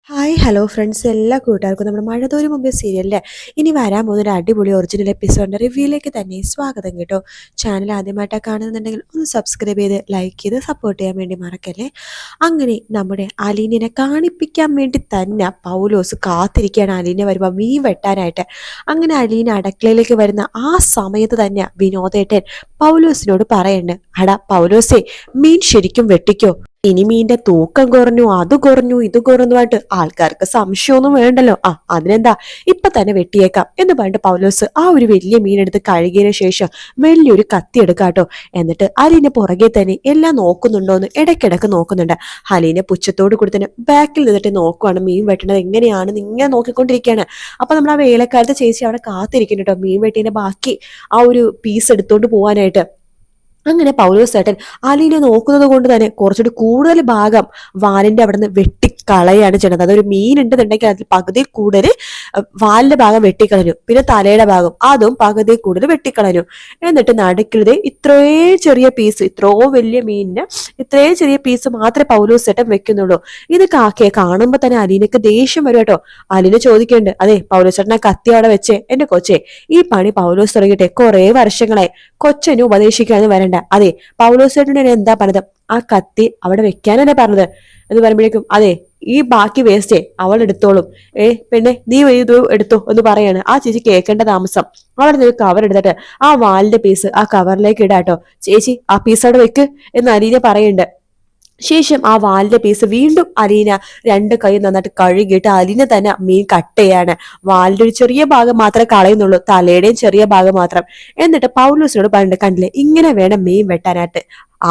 Hi hello friends, എല്ലാ കൂട്ടുകാർക്കും നമ്മുടെ മഴതോരും മുമ്പേ സീരിയലിൻ്റെ ഇനി വരാൻ പോകുന്ന ഒരു അടിപൊളി ഒറിജിനൽ എപ്പിസോഡിൻ്റെ റിവ്യൂയിലേക്ക് തന്നെ സ്വാഗതം കേട്ടോ. ചാനൽ ആദ്യമായിട്ടാണ് കാണുന്നുണ്ടെങ്കിൽ ഒന്ന് സബ്സ്ക്രൈബ് ചെയ്ത് ലൈക്ക് ചെയ്ത് സപ്പോർട്ട് ചെയ്യാൻ വേണ്ടി മറക്കല്ലേ. അങ്ങനെ നമ്മുടെ അലീനയെ കാണിപ്പിക്കാൻ വേണ്ടി തന്നെ പൗലോസ് കാത്തിരിക്കുകയാണ് അലീന വരുമ്പോൾ മീൻ വെട്ടാനായിട്ട്. അങ്ങനെ അലീന അടുക്കളയിലേക്ക് വരുന്ന ആ സമയത്ത് തന്നെ വിനോദേട്ടൻ പൗലോസിനോട് പറയുന്നുണ്ട്, അടാ പൗലോസേ, മീൻ ശരിക്കും വെട്ടിക്കോ, ഇനി മീന്റെ തൂക്കം കുറഞ്ഞു, അത് കുറഞ്ഞു, ഇത് കുറഞ്ഞുമായിട്ട് ആൾക്കാർക്ക് സംശയമൊന്നും വേണ്ടല്ലോ. അതിനെന്താ, ഇപ്പൊ തന്നെ വെട്ടിയേക്കാം എന്ന് പറഞ്ഞിട്ട് പൗലോസ് ആ ഒരു വലിയ മീനെടുത്ത് കഴുകിയതിനു ശേഷം വലിയൊരു കത്തി എടുക്കാട്ടോ. എന്നിട്ട് അലീനെ പുറകെ തന്നെ എല്ലാം നോക്കുന്നുണ്ടോന്ന് ഇടയ്ക്കിടക്ക് നോക്കുന്നുണ്ട്. അലീനെ പുച്ഛത്തോട് കൂടി തന്നെ ബാക്കിൽ നിന്നിട്ട് നോക്കുവാണ് മീൻ വെട്ടണത് എങ്ങനെയാണെന്ന് ഇങ്ങനെ നോക്കിക്കൊണ്ടിരിക്കുകയാണ്. അപ്പൊ നമ്മൾ ആ വേലക്കാലത്തെ ചേച്ചി അവിടെ കാത്തിരിക്കുന്നുട്ടോ മീൻ വെട്ടിന്റെ ബാക്കി ആ ഒരു പീസ് എടുത്തോണ്ട് പോവാനായിട്ട്. അങ്ങനെ പൗലോസ് ഏട്ടൻ അലീനെ നോക്കുന്നത് കൊണ്ട് തന്നെ കുറച്ചുകൂടി കൂടുതൽ ഭാഗം വാലിന്റെ അവിടെ നിന്ന് വെട്ടിക്കളയാണ് ചെയ്യണത്. അതൊരു മീൻ ഉണ്ടെന്നുണ്ടെങ്കിൽ അതിൽ പകുതി കൂടുതൽ വാലിന്റെ ഭാഗം വെട്ടിക്കളഞ്ഞു, പിന്നെ തലയുടെ ഭാഗം അതും പകുതി കൂടുതൽ വെട്ടിക്കളഞ്ഞു. എന്നിട്ട് നടുക്കിലത് ഇത്രയും ചെറിയ പീസ്, ഇത്രയോ വലിയ മീനിന് ഇത്രയും ചെറിയ പീസ് മാത്രമേ പൗലോസ് ഏട്ടൻ വെക്കുന്നുള്ളൂ. ഇത് കാണുമ്പോ തന്നെ അലീനക്ക് ദേഷ്യം വരും കേട്ടോ. അലീന ചോദിക്കുന്നുണ്ട്, അതെ പൗലോസ് ഏട്ടനെ കത്തി അവിടെ വെച്ചേ എന്റെ കൊച്ചേ, ഈ പണി പൗലോസ് തുടങ്ങിയിട്ടെ കുറെ വർഷങ്ങളായി, കൊച്ചനെ ഉപദേശിക്കാന്ന് വരണ്ട. അതെ പൗലോസ് ചേട്ടൻ എന്താ പറഞ്ഞത്, ആ കത്തി അവിടെ വെക്കാനല്ലേ പറഞ്ഞത് എന്ന് പറയുമ്പോഴേക്കും, അതെ ഈ ബാക്കി വേസ്റ്റേ അവൾ എടുത്തോളും, പെണ്ണെ നീ ഇത് എടുത്തോ എന്ന് പറയാണ്. ആ ചേച്ചി കേൾക്കേണ്ട താമസം അവിടെ നിന്ന് കവർ എടുത്തിട്ട് ആ വാലിന്റെ പീസ് ആ കവറിലേക്ക് ഇടാട്ടോ. ചേച്ചി ആ പീസ് അവിടെ വെക്ക് എന്ന് അലീന പറയുന്നുണ്ട്. ശേഷം ആ വാലിന്റെ പീസ് വീണ്ടും അലീന രണ്ട് കൈ നന്നായിട്ട് കഴുകിയിട്ട് അലീന തന്നെ മീൻ കട്ട് ചെയ്യാണ്. വാലിന്റെ ഒരു ചെറിയ ഭാഗം മാത്രമേ കളയുന്നുള്ളൂ, തലയുടെയും ചെറിയ ഭാഗം മാത്രം. എന്നിട്ട് പൗലോസിനോട് പറഞ്ഞിട്ട്, കണ്ടില്ലേ ഇങ്ങനെ വേണം മീൻ വെട്ടാനായിട്ട്,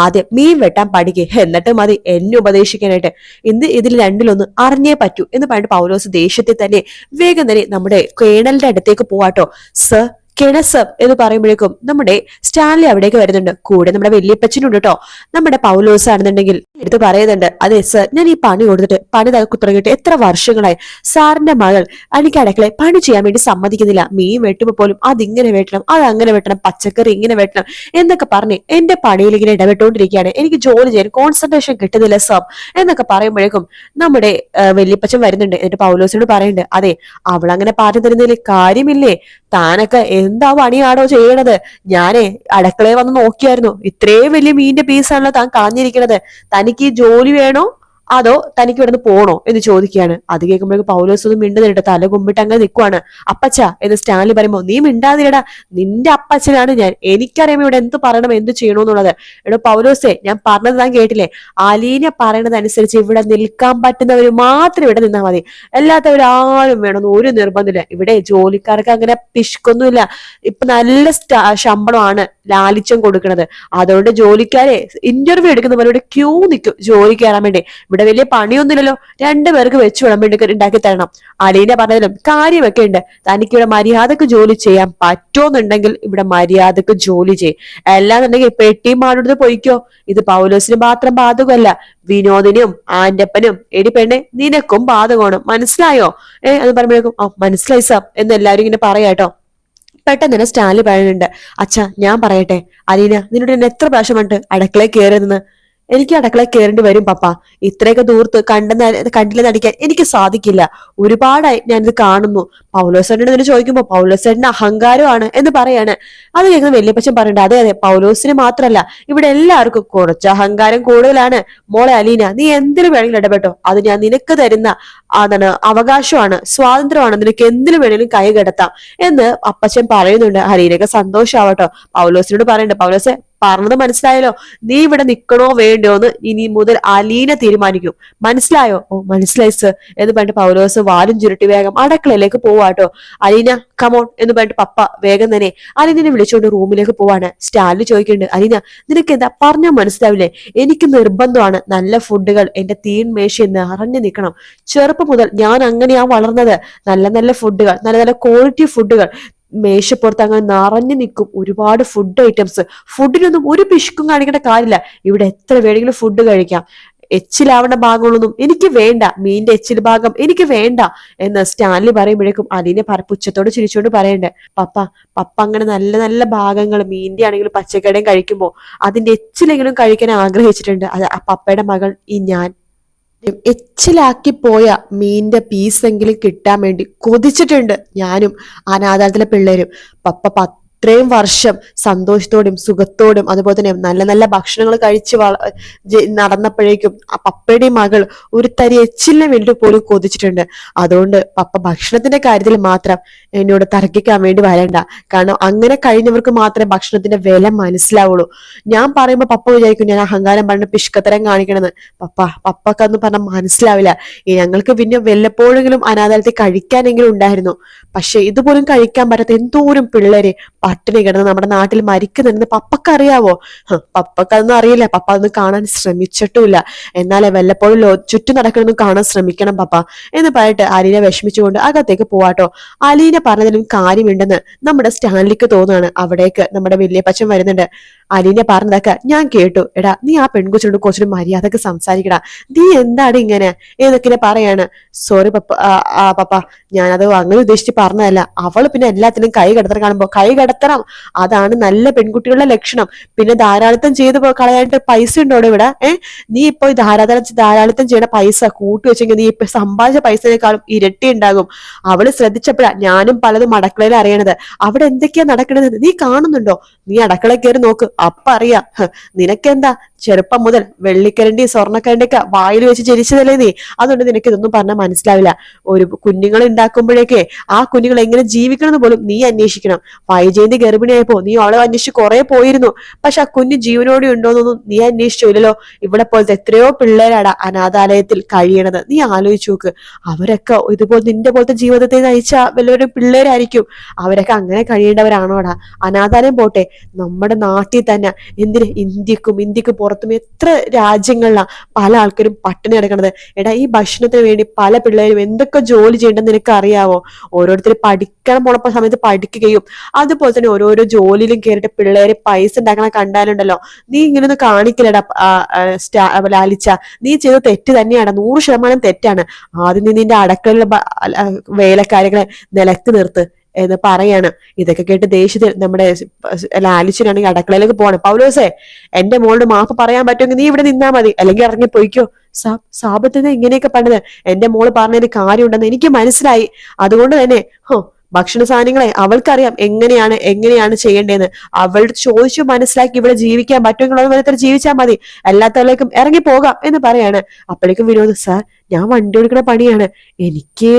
ആദ്യം മീൻ വെട്ടാൻ പഠിക്കേ, എന്നിട്ട് മതി എന്നെ ഉപദേശിക്കാനായിട്ട്, ഇതിൽ രണ്ടിലൊന്ന് അറിഞ്ഞേ പറ്റൂ എന്ന് പറഞ്ഞിട്ട് പൗലോസ് ദേഷ്യത്തിൽ തന്നെ വേഗം തന്നെ നമ്മുടെ കേണലിന്റെ അടുത്തേക്ക് പോവാട്ടോ. സർ കിണസം എന്ന് പറയുമ്പോഴേക്കും നമ്മുടെ സ്റ്റാൻലി അവിടേക്ക് വരുന്നുണ്ട്. കൂടെ നമ്മുടെ വല്യപ്പച്ചനുണ്ട് കേട്ടോ. നമ്മുടെ പൗലോസ് ആണെന്നുണ്ടെങ്കിൽ എടുത്ത് പറയുന്നുണ്ട്, അതെ സർ, ഞാൻ ഈ പണി കൊടുത്തിട്ട് പണി തുടങ്ങിയിട്ട് എത്ര വർഷങ്ങളായി. സാറിന്റെ മകൾ എനിക്ക് അടുക്കള പണി ചെയ്യാൻ വേണ്ടി സമ്മതിക്കുന്നില്ല. മീൻ വെട്ടുമ്പോ പോലും അതിങ്ങനെ വെട്ടണം, അതങ്ങനെ വെട്ടണം, പച്ചക്കറി ഇങ്ങനെ വെട്ടണം എന്നൊക്കെ പറഞ്ഞ് എന്റെ പണിയിൽ ഇങ്ങനെ ഇടപെട്ടുകൊണ്ടിരിക്കുകയാണ്. എനിക്ക് ജോലി ചെയ്യാൻ കോൺസെൻട്രേഷൻ കിട്ടുന്നില്ല സർ എന്നൊക്കെ പറയുമ്പോഴേക്കും നമ്മുടെ വല്യപ്പച്ചൻ വരുന്നുണ്ട്. എന്നിട്ട് പൗലോസിനോട് പറയുന്നുണ്ട്, അതെ അവളങ്ങനെ പറഞ്ഞു തരുന്നതിൽ കാര്യമില്ലേ, താനൊക്കെ എന്താ പണിയാണോ ചെയ്യണത്, ഞാനേ അടുക്കളയിൽ വന്ന് നോക്കിയായിരുന്നു, ഇത്രയും വലിയ മീനിന്റെ പീസാണല്ലോ താൻ കളഞ്ഞിരിക്കണത്, തനിക്ക് ഈ ജോലി വേണോ അതോ തനിക്ക് ഇവിടുന്ന് പോണോ എന്ന് ചോദിക്കുകയാണ്. അത് കേൾക്കുമ്പോഴേക്കും പൗലോസ് ഒന്നും മിണ്ടുന്നിട്ട് തല കുമ്പിട്ട് അങ്ങനെ നിൽക്കുവാണ്. അപ്പച്ച എന്ന് സ്റ്റാൻലി പറയുമ്പോ, നീ മിണ്ടാതിരടാ, നിന്റെ അപ്പച്ചനാണ് ഞാൻ, എനിക്കറിയാം ഇവിടെ എന്ത് പറയണം എന്ത് ചെയ്യണോന്നുള്ളത്. എടോ പൗലോസേ, ഞാൻ പറഞ്ഞത് താൻ കേട്ടില്ലേ, അലീന പറയണതനുസരിച്ച് ഇവിടെ നിൽക്കാൻ പറ്റുന്നവര് മാത്രം ഇവിടെ നിന്നാൽ മതി, അല്ലാത്തവരാരും വേണമെന്ന് ഒരു നിർബന്ധമില്ല. ഇവിടെ ജോലിക്കാർക്ക് അങ്ങനെ പിശുക്കൊന്നുമില്ല, ഇപ്പൊ നല്ല ശമ്പളമാണ് ലാലിച്ചം കൊടുക്കണത്. അതുകൊണ്ട് ജോലിക്കാരെ ഇന്റർവ്യൂ എടുക്കുന്നവരോട് ക്യൂ നിൽക്കും ജോലി കയറാൻ വേണ്ടി. ഇവിടെ വലിയ പണിയൊന്നുമില്ലല്ലോ, രണ്ടുപേർക്ക് വെച്ച് വിളമ്പി ഉണ്ടാക്കി തരണം. അലീന പറഞ്ഞതിലും കാര്യമൊക്കെ ഉണ്ട്. തനിക്ക് ഇവിടെ മര്യാദക്ക് ജോലി ചെയ്യാൻ പറ്റുമെന്നുണ്ടെങ്കിൽ ഇവിടെ മര്യാദക്ക് ജോലി ചെയ്യും, അല്ലാന്നുണ്ടെങ്കിൽ പെട്ടിയും മാടുന്നത് പൊയ്ക്കോ. ഇത് പൗലോസിന് മാത്രം ബാധകമല്ല, വിനോദിനും ആന്റപ്പനും എടി പെണ്ണെ നിനക്കും ബാധകമാണ്, മനസ്സിലായോ എന്ന് പറയുമ്പോഴേക്കും മനസ്സിലായി സാർ എന്ന് എല്ലാവരും ഇങ്ങനെ പറയാട്ടോ. പെട്ടെന്ന് തന്നെ സ്റ്റാൻലി പറയുന്നുണ്ട്, അച്ഛാ ഞാൻ പറയട്ടെ, അലീന നിന്നോട് ഞാൻ എത്ര പ്രാവശ്യം കണ്ട് അടുക്കളയിൽ കയറുന്നത്, എനിക്ക് അടുക്കളയിൽ കയറേണ്ടി വരും പപ്പ, ഇത്രയൊക്കെ ദൂരത്ത് കണ്ടില്ലെന്ന് നടിക്കാൻ എനിക്ക് സാധിക്കില്ല, ഒരുപാടായി ഞാനിത് കാണുന്നു. പൗലോസേട്ടൻ ഇതിന് ചോദിക്കുമ്പോ പൗലോസേട്ടന്റെ അഹങ്കാരമാണ് എന്ന് പറയാണ്. അത് കേൾക്കുന്ന വല്യപ്പച്ചൻ പറയണ്ട, അതെ അതെ പൗലോസിന് മാത്രല്ല ഇവിടെ എല്ലാവർക്കും കുറച്ച് അഹങ്കാരം കൂടുതലാണ്. മോളെ അലീന, നീ എന്തിനു വേണമെങ്കിലും ഇടപെട്ടോ, അത് ഞാൻ നിനക്ക് തരുന്ന അവകാശമാണ്, സ്വാതന്ത്ര്യമാണ്, നിനക്ക് എന്തിനു വേണമെങ്കിലും കൈ കടത്താം എന്ന് അപ്പച്ചൻ പറയുന്നുണ്ട്. അലീനയൊക്കെ സന്തോഷാവട്ടോ. പൗലോസിനോട് പറയണ്ട, പൗലോസെ പറഞ്ഞത് മനസ്സിലായല്ലോ, നീ ഇവിടെ നിൽക്കണോ വേണ്ടോന്ന് ഇനി മുതൽ അലീന തീരുമാനിക്കും, മനസ്സിലായോ? മനസ്സിലായി സർ എന്ന് പറഞ്ഞിട്ട് പൗലോസ് വാലും ചുരുട്ടി വേഗം അടുക്കളയിലേക്ക് പോവാട്ടോ. അലീന കമോൺ എന്ന് പറഞ്ഞിട്ട് പപ്പ വേഗം തന്നെ അലീനെ വിളിച്ചുകൊണ്ട് റൂമിലേക്ക് പോവാണ്. സ്റ്റാൻലി ചോദിക്കുന്നുണ്ട്, അലീന നിനക്ക് എന്താ പറഞ്ഞാൽ മനസ്സിലാവില്ലേ, എനിക്ക് നിർബന്ധമാണ് നല്ല ഫുഡുകൾ എന്റെ തീൻമേശയിൽ നിറഞ്ഞു നിൽക്കണം. ചെറുപ്പം മുതൽ ഞാൻ അങ്ങനെയാ വളർന്നത്, നല്ല നല്ല ഫുഡുകൾ, നല്ല നല്ല ക്വാളിറ്റി ഫുഡുകൾ മേശപ്പുറത്ത് അങ്ങനെ നിറഞ്ഞു നിൽക്കും, ഒരുപാട് ഫുഡ് ഐറ്റംസ്. ഫുഡിനൊന്നും ഒരു പിശുക്കും കാണിക്കേണ്ട കാര്യമില്ല, ഇവിടെ എത്ര വേണമെങ്കിലും ഫുഡ് കഴിക്കാം. എച്ചിലാവേണ്ട ഭാഗങ്ങളൊന്നും എനിക്ക് വേണ്ട, മീനിന്റെ എച്ചിൽ ഭാഗം എനിക്ക് വേണ്ട എന്ന് സ്റ്റാൻലി പറയുമ്പോഴേക്കും അലീനെ പുച്ഛത്തോട് ചിരിച്ചോണ്ട് പറയണ്ടേ, പപ്പ പപ്പ അങ്ങനെ നല്ല നല്ല ഭാഗങ്ങൾ മീനിന്റെ ആണെങ്കിലും പച്ചക്കറിയും കഴിക്കുമ്പോ അതിന്റെ എച്ചിലെങ്കിലും കഴിക്കാൻ ആഗ്രഹിച്ചിട്ടുണ്ട്. അത് ആ പപ്പയുടെ മകൾ ഈ ഞാൻ എച്ചിലാക്കി പോയ മീനിന്റെ പീസെങ്കിലും കിട്ടാൻ വേണ്ടി കൊതിച്ചിട്ടുണ്ട് ഞാനും അനാഥാലയത്തിലെ പിള്ളേരും. പപ്പ അത്രയും വർഷം സന്തോഷത്തോടും സുഖത്തോടും അതുപോലെ തന്നെ നല്ല നല്ല ഭക്ഷണങ്ങൾ കഴിച്ച് നടന്നപ്പോഴേക്കും ആ പപ്പയുടെ മകൾ ഒരു തരി എച്ചിലിന് വേണ്ടി പോലും കൊതിച്ചിട്ടുണ്ട്. അതുകൊണ്ട് പപ്പ ഭക്ഷണത്തിന്റെ കാര്യത്തിൽ മാത്രം എന്നോട് തർക്കിക്കാൻ വേണ്ടി വരണ്ട. കാരണം അങ്ങനെ കഴിഞ്ഞവർക്ക് മാത്രമേ ഭക്ഷണത്തിന്റെ വില മനസ്സിലാവുള്ളൂ. ഞാൻ പറയുമ്പോ പപ്പ വിചാരിക്കും ഞാൻ അഹങ്കാരം പറഞ്ഞ പിഷ്കത്തരം കാണിക്കണമെന്ന്. പപ്പക്കന്ന് പറഞ്ഞാൽ മനസ്സിലാവില്ല. ഞങ്ങൾക്ക് പിന്നെ വല്ലപ്പോഴെങ്കിലും അനാഥാലയത്തിൽ കഴിക്കാനെങ്കിലും ഉണ്ടായിരുന്നു. പക്ഷെ ഇതുപോലും കഴിക്കാൻ പറ്റാത്ത എന്തോരം പിള്ളേരെ പട്ടിണി കിടന്ന് നമ്മുടെ നാട്ടിൽ മരിക്കുന്നുണ്ടെന്ന് പപ്പക്ക് അറിയാവോ? പപ്പക്കതൊന്നും അറിയില്ല. പപ്പ അതൊന്നും കാണാൻ ശ്രമിച്ചിട്ടുമില്ല. എന്നാലേ വല്ലപ്പോഴും ചുറ്റും നടക്കണമെന്ന് കാണാൻ ശ്രമിക്കണം പപ്പ എന്ന് പറഞ്ഞിട്ട് അലീന വിഷമിച്ചുകൊണ്ട് അകത്തേക്ക് പോവാട്ടോ. അലീന പറഞ്ഞതിലും കാര്യമുണ്ടെന്ന് നമ്മുടെ സ്റ്റാൻലിക്ക് തോന്നുകയാണ്. അവിടേക്ക് നമ്മുടെ വല്യപ്പച്ചൻ വരുന്നുണ്ട്. അലീന പറഞ്ഞതൊക്കെ ഞാൻ കേട്ടു. എടാ നീ ആ പെൺകൊച്ചിനോട് കുറച്ചൊരു മര്യാദക്ക് സംസാരിക്കടാ, നീ എന്താണ് ഇങ്ങനെ ഏതൊക്കെ പറയാണ്. സോറി പപ്പ, ഞാനത് അങ്ങനെ ഉദ്ദേശിച്ച് പറഞ്ഞതല്ല. അവള് പിന്നെ എല്ലാത്തിനും കൈ കടത്തണം കാണുമ്പോ കൈ കടത്തണം, അതാണ് നല്ല പെൺകുട്ടികളുടെ ലക്ഷണം. പിന്നെ ധാരാളിത്തം ചെയ്ത് കളയാനായിട്ട് പൈസ ഉണ്ടോടെ ഇവിടെ? നീ ഇപ്പൊ ധാരാളിത്തം ചെയ്യണ പൈസ കൂട്ടി വെച്ചെങ്കിൽ നീ ഇപ്പൊ സമ്പാദിച്ച പൈസയേക്കാളും ഇരട്ടി ഉണ്ടാകും. അവള് ശ്രദ്ധിച്ചപ്പോഴാ ഞാനും പലതും അടുക്കളയിൽ അറിയണത്. അവിടെ എന്തൊക്കെയാ നടക്കണത് നീ കാണുന്നുണ്ടോ? നീ അടുക്കളയിൽ കയറി നോക്ക്, അപ്പ അറിയാം. നിനക്കെന്താ ചെറുപ്പം മുതൽ വെള്ളിക്കരണ്ടി സ്വർണ്ണക്കരണ്ടി ഒക്കെ വായിൽ വെച്ച് ജനിച്ചതല്ലേ നീ? അതുകൊണ്ട് നിനക്ക് ഇതൊന്നും പറഞ്ഞാൽ മനസ്സിലാവില്ല. ഒരു കുഞ്ഞുങ്ങൾ ഉണ്ടാക്കുമ്പോഴേക്കെ ആ കുഞ്ഞുങ്ങൾ എങ്ങനെ ജീവിക്കണം എന്ന് പോലും നീ അന്വേഷിക്കണം. വൈജയന്തി ഗർഭിണിയായപ്പോ നീ അവളെ അന്വേഷിച്ച് കുറെ പോയിരുന്നു. പക്ഷെ ആ കുഞ്ഞ് ജീവനോടെ ഉണ്ടോന്നൊന്നും നീ അന്വേഷിച്ചില്ലല്ലോ. ഇവിടെ പോലത്തെ എത്രയോ പിള്ളേരാടാ അനാഥാലയത്തിൽ കഴിയണത്. നീ ആലോചിച്ച് നോക്ക്. അവരൊക്കെ ഇതുപോലെ നിന്റെ പോലത്തെ ജീവിതത്തെ നയിച്ച വല്ലവരും പിള്ളേരായിരിക്കും. അവരൊക്കെ അങ്ങനെ കഴിയേണ്ടവരാണോടാ? അനാഥാലയം പോട്ടെ, നമ്മുടെ നാട്ടിൽ തന്നെ എന്തിന് ഇന്ത്യക്ക് പുറത്തും എത്ര രാജ്യങ്ങളിലാണ് പല ആൾക്കാരും പട്ടിണി കിടക്കണത്. എടാ ഈ ഭക്ഷണത്തിന് വേണ്ടി പല പിള്ളേരും എന്തൊക്കെ ജോലി ചെയ്യേണ്ടെന്ന് നിനക്ക് അറിയാവോ? ഓരോരുത്തർ പഠിക്കാൻ പോണപ്പോ സമയത്ത് പഠിക്കുകയും അതുപോലെ തന്നെ ഓരോരോ ജോലിയിലും കയറിയിട്ട് പിള്ളേര് പൈസ ഉണ്ടാക്കണ കണ്ടാലുണ്ടല്ലോ, നീ ഇങ്ങനൊന്നും കാണിക്കില്ലടാ ലാലിച്ച. നീ ചെയ്ത തെറ്റ് തന്നെയാണ്, 100% തെറ്റാണ്. ആദ്യം നീ നിന്റെ അടുക്കളയിലെ വേലക്കാരികളെ നിലക്ക് നിർത്ത് എന്ന് പറയാണ്. ഇതൊക്കെ കേട്ട് ദേഷ്യത്തിൽ നമ്മുടെ ലാലിച്ചനാണെങ്കിൽ അടുക്കളയിലേക്ക് പോവാണ്. പൗലോസേ, എന്റെ മോളോട് മാപ്പ് പറയാൻ പറ്റുമെങ്കിൽ നീ ഇവിടെ നിന്നാ മതി, അല്ലെങ്കിൽ ഇറങ്ങി പോയിക്കോ. സാബത്തിന് ഇങ്ങനെയൊക്കെ പറഞ്ഞത് എന്റെ മോള് പറഞ്ഞതിന് കാര്യമുണ്ടെന്ന് എനിക്ക് മനസ്സിലായി. അതുകൊണ്ട് തന്നെ ഭക്ഷണ സാധനങ്ങളെ അവൾക്കറിയാം എങ്ങനെയാണ് ചെയ്യേണ്ടതെന്ന്. അവളുടെ ചോദിച്ചു മനസ്സിലാക്കി ഇവിടെ ജീവിക്കാൻ പറ്റുമെങ്കിൽ അതുപോലെ ജീവിച്ചാൽ മതി, അല്ലാത്തവരിലേക്കും ഇറങ്ങി പോകാം എന്ന് പറയാണ്. അപ്പോഴേക്കും വിനോദ്, സാർ ഞാൻ വണ്ടി ഓടിക്കുന്ന പണിയാണ്, എനിക്ക്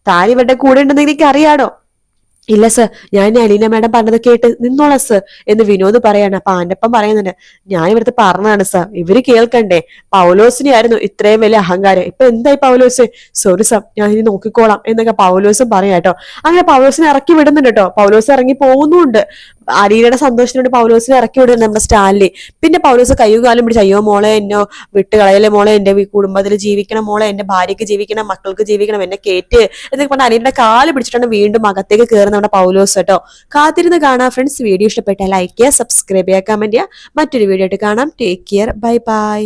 താൻ ഇവരുടെ കൂടെ ഉണ്ടെന്ന് എനിക്ക് അറിയാടോ. ഇല്ല സർ, ഞാൻ അലീന മാഡം പറഞ്ഞത് കേട്ട് നിന്നോളാം സർ എന്ന് വിനോദ് പറയാണ്. അപ്പൊ ആന്റപ്പം പറയുന്നുണ്ട്, ഞാൻ ഇവിടുത്തെ പറഞ്ഞതാണ് സർ, ഇവര് കേൾക്കണ്ടേ. പൗലോസിനെ ആയിരുന്നു ഇത്രയും വലിയ അഹങ്കാരം, ഇപ്പൊ എന്തായി പൗലോസ്? സോറി സർ, ഞാൻ ഇനി നോക്കിക്കോളാം എന്നൊക്കെ പൗലോസും പറയാട്ടോ. അങ്ങനെ പൗലോസിനെ ഇറക്കി വിടുന്നുണ്ട് കേട്ടോ. പൗലോസ് ഇറങ്ങി പോകുന്നുണ്ട്. അലീനയുടെ സന്തോഷത്തിനോട് പൗലോസിനെ ഇറക്കി വിടുന്നുണ്ട് നമ്മുടെ സ്റ്റാൻലി. പിന്നെ പൗലോസ് കയ്യുകാലം പിടിച്ച്, അയ്യോ മോളെ എന്നോ വിട്ട് കളയല്ലേ മോളെ, എന്റെ കുടുംബത്തിൽ ജീവിക്കണം മോളെ, എന്റെ ഭാര്യക്ക് ജീവിക്കണം, മക്കൾക്ക് ജീവിക്കണം, എന്നെ കേറ്റ് എന്നൊക്കെ പറഞ്ഞ അലീനയുടെ കാല് പിടിച്ചിട്ടാണ് വീണ്ടും അകത്തേക്ക് കയറുന്ന നമ്മുടെ പൗലോസ് കേട്ടോ. കാത്തിരുന്ന് കാണാം ഫ്രണ്ട്സ്. വീഡിയോ ഇഷ്ടപ്പെട്ടാൽ ലൈക്ക് ചെയ്യുക, സബ്സ്ക്രൈബ് ചെയ്യുക, കമന്റ് ചെയ്യുക. മറ്റൊരു വീഡിയോ ആയിട്ട് കാണാം. Take care, bye bye.